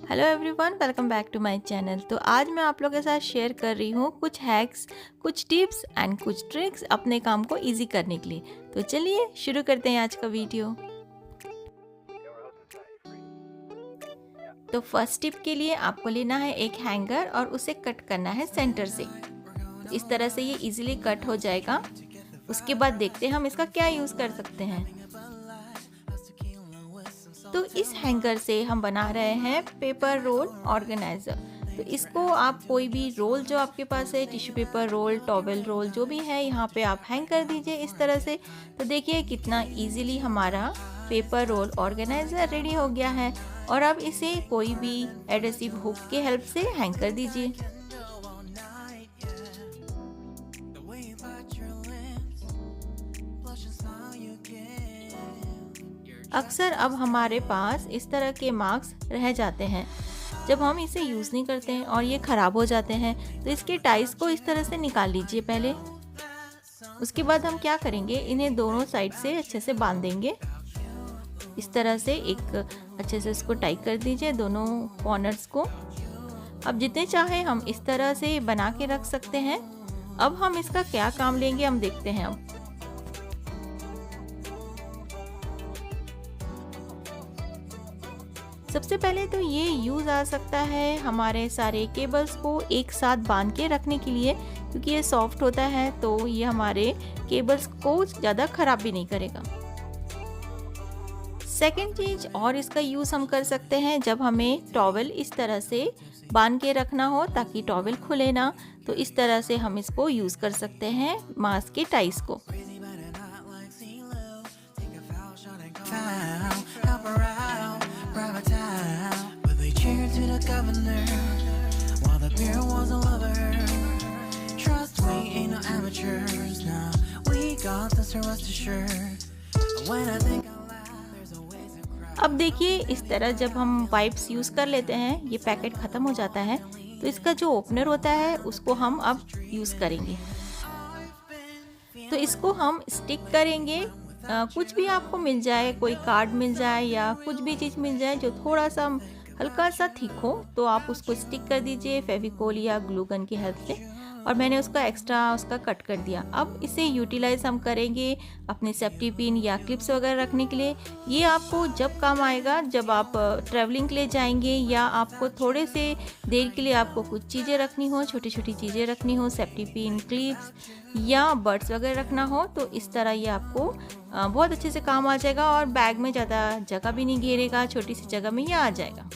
Hello everyone, welcome back to my channel. तो आज मैं आप लोगों के साथ शेयर कर रही हूँ कुछ हैक्स, कुछ टिप्स एंड कुछ ट्रिक्स अपने काम को इजी करने के लिए। तो चलिए शुरू करते हैं आज का वीडियो। तो फर्स्ट टिप के लिए आपको लेना है एक हैंगर और उसे कट करना है सेंटर से। तो इस तरह से ये इजीली कट हो जाएगा। उसके बाद देखते हैं हम इसका क्या यूज़ कर सकते हैं। तो इस हैंगर से हम बना रहे हैं पेपर रोल ऑर्गेनाइज़र। तो इसको आप कोई भी रोल जो आपके पास है, tissue paper roll, towel roll जो भी है, यहाँ पे आप हैंग कर दीजिए इस तरह से। तो देखिए कितना इजीली हमारा पेपर रोल ऑर्गेनाइज़र रेडी हो गया है। और अब इसे कोई भी एडेसिव हुक के हेल्प से हैंग कर दीजिए। अक्सर अब हमारे पास इस तरह के मार्क्स रह जाते हैं जब हम इसे यूज़ नहीं करते हैं और ये ख़राब हो जाते हैं। तो इसके टाइज को इस तरह से निकाल लीजिए पहले। उसके बाद हम क्या करेंगे, इन्हें दोनों साइड से अच्छे से बांध देंगे। इस तरह से एक अच्छे से इसको टाइट कर दीजिए दोनों कॉर्नर्स को। अब जितने चाहे हम इस तरह से बना के रख सकते हैं। अब हम इसका क्या काम लेंगे हम देखते हैं। अब सबसे पहले तो ये यूज़ आ सकता है हमारे सारे केबल्स को एक साथ बांध के रखने के लिए, क्योंकि ये सॉफ्ट होता है तो ये हमारे केबल्स को ज़्यादा ख़राब भी नहीं करेगा। सेकेंड चीज़ और इसका यूज़ हम कर सकते हैं जब हमें टॉवेल इस तरह से बांध के रखना हो ताकि टॉवेल खुले ना। तो इस तरह से हम इसको यूज़ कर सकते हैं मास्क के टाइज को। अब देखिए इस तरह जब हम वाइप्स यूज़ कर लेते हैं, ये पैकेट ख़त्म हो जाता है तो इसका जो ओपनर होता है उसको हम अब यूज़ करेंगे। तो इसको हम स्टिक करेंगे। कुछ भी आपको मिल जाए, कोई कार्ड मिल जाए या कुछ भी चीज़ मिल जाए जो थोड़ा सा हल्का सा थिक हो, तो आप उसको स्टिक कर दीजिए फेविकोल या ग्लू गन की हेल्प से। और मैंने उसका एक्स्ट्रा उसका कट कर दिया। अब इसे यूटिलाइज हम करेंगे अपने सेफ्टी पिन या क्लिप्स वगैरह रखने के लिए। ये आपको जब काम आएगा जब आप ट्रैवलिंग के लिए जाएंगे या आपको थोड़े से देर के लिए आपको कुछ चीज़ें रखनी हो, छोटी छोटी चीज़ें रखनी हो, सेफ्टी पिन, क्लिप्स या बर्ड्स वगैरह रखना हो, तो इस तरह ये आपको बहुत अच्छे से काम आ जाएगा और बैग में ज़्यादा जगह भी नहीं घेरेगा, छोटी सी जगह में ये आ जाएगा।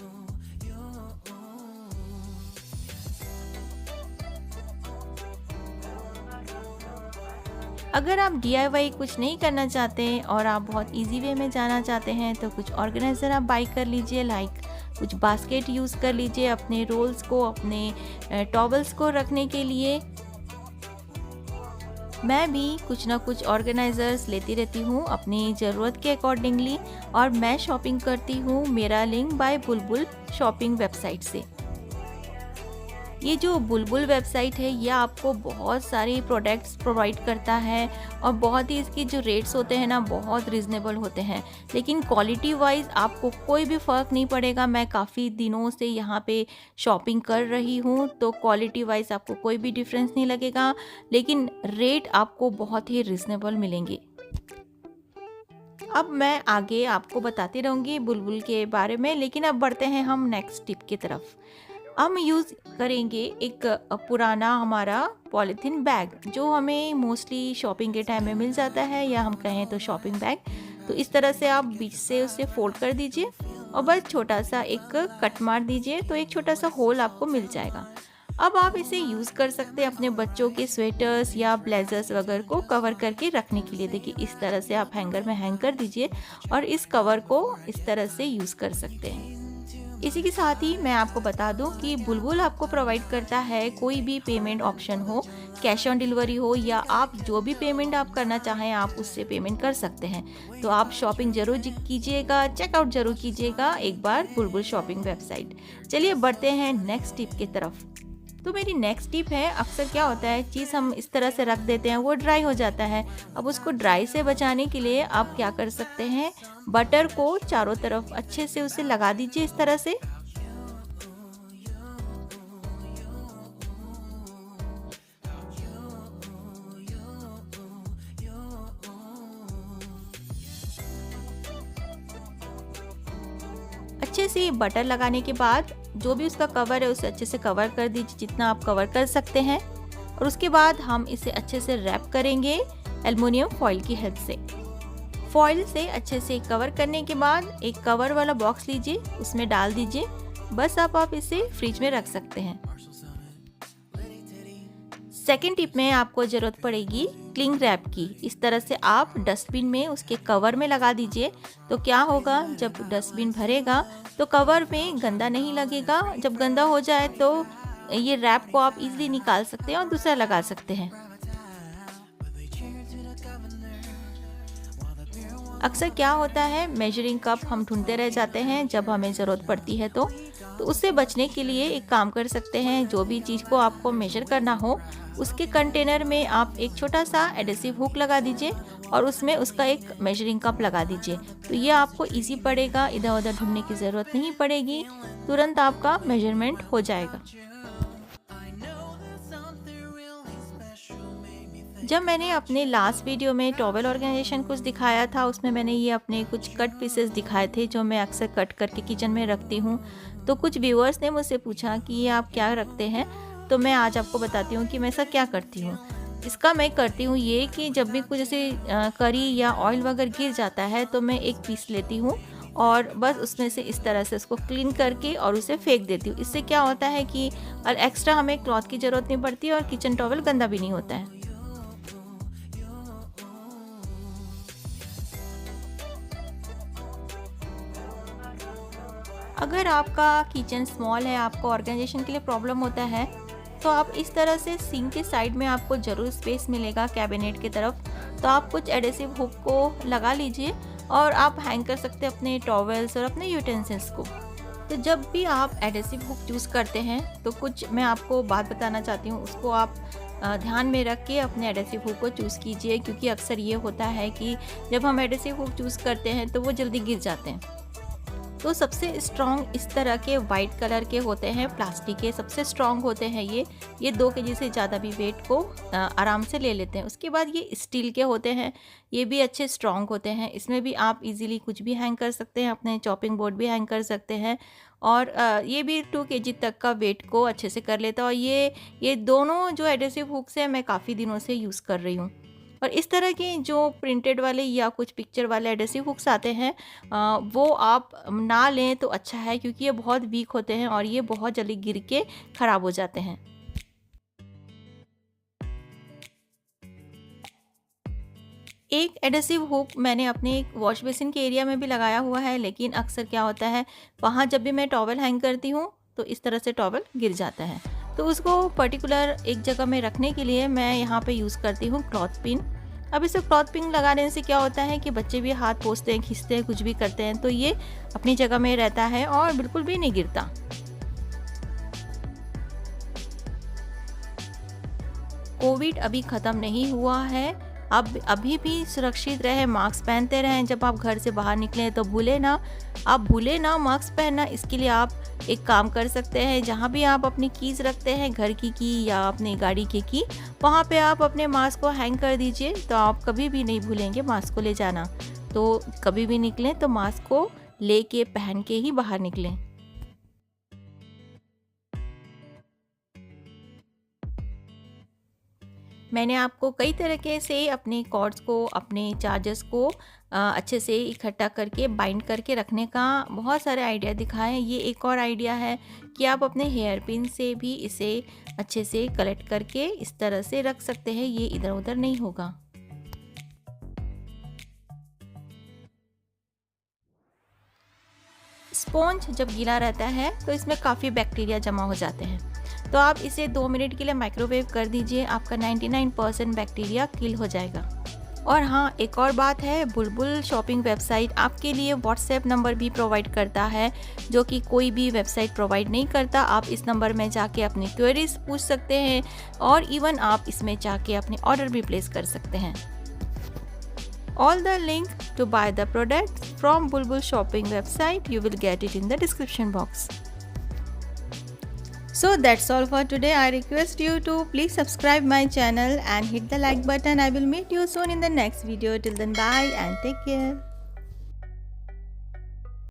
अगर आप DIY कुछ नहीं करना चाहते और आप बहुत इजी वे में जाना चाहते हैं तो कुछ ऑर्गेनाइज़र आप बाई कर लीजिए। लाइक कुछ बास्केट यूज़ कर लीजिए अपने रोल्स को, अपने टॉवल्स को रखने के लिए। मैं भी कुछ ना कुछ ऑर्गेनाइज़र्स लेती रहती हूँ अपनी ज़रूरत के अकॉर्डिंगली, और मैं शॉपिंग करती हूँ मेरा link by Bulbul shopping website से। ये जो बुलबुल वेबसाइट है ये आपको बहुत सारे प्रोडक्ट्स प्रोवाइड करता है और बहुत ही इसकी जो रेट्स होते हैं ना बहुत रिजनेबल होते हैं, लेकिन क्वालिटी वाइज आपको कोई भी फ़र्क नहीं पड़ेगा। मैं काफ़ी दिनों से यहाँ पे शॉपिंग कर रही हूँ तो क्वालिटी वाइज आपको कोई भी डिफरेंस नहीं लगेगा, लेकिन रेट आपको बहुत ही रिजनेबल मिलेंगे। अब मैं आगे आपको बताती रहूँगी बुलबुल के बारे में, लेकिन अब बढ़ते हैं हम नेक्स्ट टिप की तरफ। हम यूज़ करेंगे एक पुराना हमारा पॉलीथीन बैग जो हमें मोस्टली शॉपिंग के टाइम में मिल जाता है, या हम कहें तो शॉपिंग बैग। तो इस तरह से आप बीच से उसे फोल्ड कर दीजिए और बस छोटा सा एक कट मार दीजिए तो एक छोटा सा होल आपको मिल जाएगा। अब आप इसे यूज़ कर सकते हैं अपने बच्चों के स्वेटर्स या ब्लेजर्स वगैरह को कवर करके रखने के लिए। देखिए इस तरह से आप हैंगर में हैंग कर दीजिए और इस कवर को इस तरह से यूज़ कर सकते हैं। इसी के साथ ही मैं आपको बता दूं कि बुलबुल आपको प्रोवाइड करता है कोई भी पेमेंट ऑप्शन हो, कैश ऑन डिलीवरी हो या आप जो भी पेमेंट आप करना चाहें आप उससे पेमेंट कर सकते हैं। तो आप शॉपिंग जरूर कीजिएगा, चेकआउट जरूर कीजिएगा एक बार बुलबुल शॉपिंग वेबसाइट। चलिए बढ़ते हैं नेक्स्ट टिप की तरफ। तो मेरी नेक्स्ट टिप है, अक्सर क्या होता है चीज़ हम इस तरह से रख देते हैं वो ड्राई हो जाता है। अब उसको ड्राई से बचाने के लिए आप क्या कर सकते हैं, बटर को चारों तरफ अच्छे से उसे लगा दीजिए इस तरह से। अच्छे से बटर लगाने के बाद जो भी उसका कवर है उसे अच्छे से कवर कर दीजिए, जितना आप कवर कर सकते हैं। और उसके बाद हम इसे अच्छे से रैप करेंगे एल्युमिनियम फॉइल की हेल्प से। फॉइल से अच्छे से कवर करने के बाद एक कवर वाला बॉक्स लीजिए, उसमें डाल दीजिए। बस आप इसे फ्रिज में रख सकते हैं। सेकेंड टिप में आपको ज़रूरत पड़ेगी क्लिंग रैप की। इस तरह से आप डस्टबिन में उसके कवर में लगा दीजिए। तो क्या होगा, जब डस्टबिन भरेगा तो कवर में गंदा नहीं लगेगा। जब गंदा हो जाए तो ये रैप को आप इजीली निकाल सकते हैं और दूसरा लगा सकते हैं। अक्सर क्या होता है, मेजरिंग कप हम ढूंढते रह जाते हैं जब हमें ज़रूरत पड़ती है। तो उससे बचने के लिए एक काम कर सकते हैं, जो भी चीज़ को आपको मेजर करना हो उसके कंटेनर में आप एक छोटा सा एडेसिव हुक लगा दीजिए और उसमें उसका एक मेजरिंग कप लगा दीजिए। तो ये आपको इजी पड़ेगा, इधर उधर ढूंढने की ज़रूरत नहीं पड़ेगी, तुरंत आपका मेजरमेंट हो जाएगा। जब मैंने अपने लास्ट वीडियो में टॉवेल ऑर्गेनाइजेशन कुछ दिखाया था, उसमें मैंने ये अपने कुछ कट पीसेस दिखाए थे जो मैं अक्सर कट करके किचन में रखती हूँ। तो कुछ व्यूअर्स ने मुझसे पूछा कि ये आप क्या रखते हैं, तो मैं आज आपको बताती हूँ कि मैं ऐसा क्या करती हूँ। इसका मैं करती हूँ ये कि जब भी कुछ जैसे करी या ऑयल वगैरह गिर जाता है तो मैं एक पीस लेती हूँ और बस उसमें से इस तरह से उसको क्लीन करके और उसे फेंक देती हूँ। इससे क्या होता है कि एक्स्ट्रा हमें क्लॉथ की ज़रूरत नहीं पड़ती और किचन टॉवेल गंदा भी नहीं होता है। अगर आपका किचन स्मॉल है, आपको ऑर्गेनाइजेशन के लिए प्रॉब्लम होता है, तो आप इस तरह से सिंक के साइड में आपको ज़रूर स्पेस मिलेगा कैबिनेट की तरफ। तो आप कुछ एडेसिव हुक को लगा लीजिए और आप हैंग कर सकते हैं अपने टॉवेल्स और अपने यूटेंसिल्स को। तो जब भी आप एडेसिव हुक चूज़ करते हैं तो कुछ मैं आपको बात बताना चाहती हूँ, उसको आप ध्यान में रख के अपने एडेसिव हुक को चूज़ कीजिए। क्योंकि अक्सर ये होता है कि जब हम एडेसिव हुक चूज़ करते हैं तो वो जल्दी गिर जाते हैं। तो सबसे स्ट्रॉन्ग इस तरह के वाइट कलर के होते हैं, प्लास्टिक के सबसे स्ट्रॉन्ग होते हैं ये 2 केजी से ज़्यादा भी वेट को आराम से ले लेते हैं। उसके बाद ये स्टील के होते हैं, ये भी अच्छे स्ट्रॉन्ग होते हैं। इसमें भी आप इजीली कुछ भी हैंग कर सकते हैं, अपने चॉपिंग बोर्ड भी हैंग कर सकते हैं। और ये भी 2 केजी तक का वेट को अच्छे से कर लेता है। और ये दोनों जो एडेसिव हुक्स हैं मैं काफ़ी दिनों से यूज़ कर रही हूँ। और इस तरह के जो प्रिंटेड वाले या कुछ पिक्चर वाले एडेसिव हुक्स आते हैं वो आप ना लें तो अच्छा है, क्योंकि ये बहुत वीक होते हैं और ये बहुत जल्दी गिर के ख़राब हो जाते हैं। एक एडेसिव हुक मैंने अपने वॉश बेसिन के एरिया में भी लगाया हुआ है, लेकिन अक्सर क्या होता है वहाँ जब भी मैं टॉवल हैंग करती हूँ तो इस तरह से टॉवल गिर जाता है। तो उसको पर्टिकुलर एक जगह में रखने के लिए मैं यहाँ पे यूज़ करती हूँ क्लॉथ पिन। अब इसे क्लॉथ पिन लगाने से क्या होता है कि बच्चे भी हाथ पोंछते हैं, खींचते हैं, कुछ भी करते हैं, तो ये अपनी जगह में रहता है और बिल्कुल भी नहीं गिरता। कोविड अभी ख़त्म नहीं हुआ है, अब अभी भी सुरक्षित रहें, मास्क पहनते रहें। जब आप घर से बाहर निकलें तो भूले ना मास्क पहनना। इसके लिए आप एक काम कर सकते हैं, जहाँ भी आप अपनी कीज़ रखते हैं, घर की या अपनी गाड़ी की, वहाँ पे आप अपने मास्क को हैंग कर दीजिए। तो आप कभी भी नहीं भूलेंगे मास्क को ले जाना। तो कभी भी निकलें तो मास्क को लेके पहन के ही बाहर निकलें। मैंने आपको कई तरीके से अपने कॉर्ड्स को, अपने चार्जर्स को अच्छे से इकट्ठा करके बाइंड करके रखने का बहुत सारे आइडिया दिखाए हैं। ये एक और आइडिया है कि आप अपने हेयर पिन से भी इसे अच्छे से कलेक्ट करके इस तरह से रख सकते हैं, ये इधर उधर नहीं होगा। स्पॉन्ज जब गीला रहता है तो इसमें काफ़ी बैक्टीरिया जमा हो जाते हैं, तो आप इसे 2 मिनट के लिए माइक्रोवेव कर दीजिए, आपका 99% बैक्टीरिया किल हो जाएगा। और हाँ, एक और बात है, बुलबुल शॉपिंग वेबसाइट आपके लिए व्हाट्सएप नंबर भी प्रोवाइड करता है, जो कि कोई भी वेबसाइट प्रोवाइड नहीं करता। आप इस नंबर में जाके अपनी क्वेरीज पूछ सकते हैं और इवन आप इसमें जाके अपने ऑर्डर भी प्लेस कर सकते हैं। All the link to buy the product from Bulbul shopping website, you will get it in the description box. So that's all for today. I request you to please subscribe my channel and hit the like button. I will meet you soon in the next video. Till then, bye and take care.